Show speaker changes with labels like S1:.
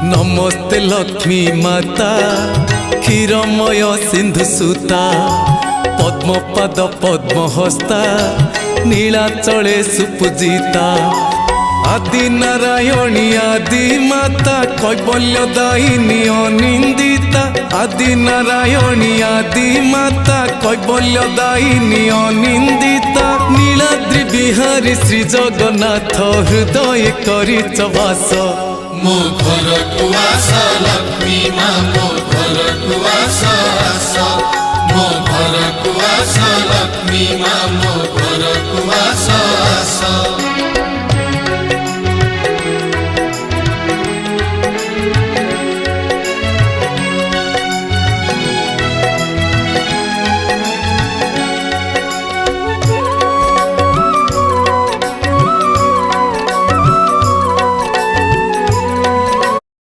S1: नमस्ते लक्ष्मी माता क्षीरमय सिंधु सुता पद्मपाद पद्महस्ता नीलाचले सुपूजिता आदि नारायणी आदि माता कैवल्यदायिनी अनिंदिता आदि नारायणी आदि माता कैवल्यदायिनी अनिंदिता नीलाद्रि बिहारी श्री जगन्नाथ हृदय करिच वास
S2: मो घर को आस लक्ष्मी माँ मो घर को आस मो घर को आस लक्ष्मी माँ मो घर को आस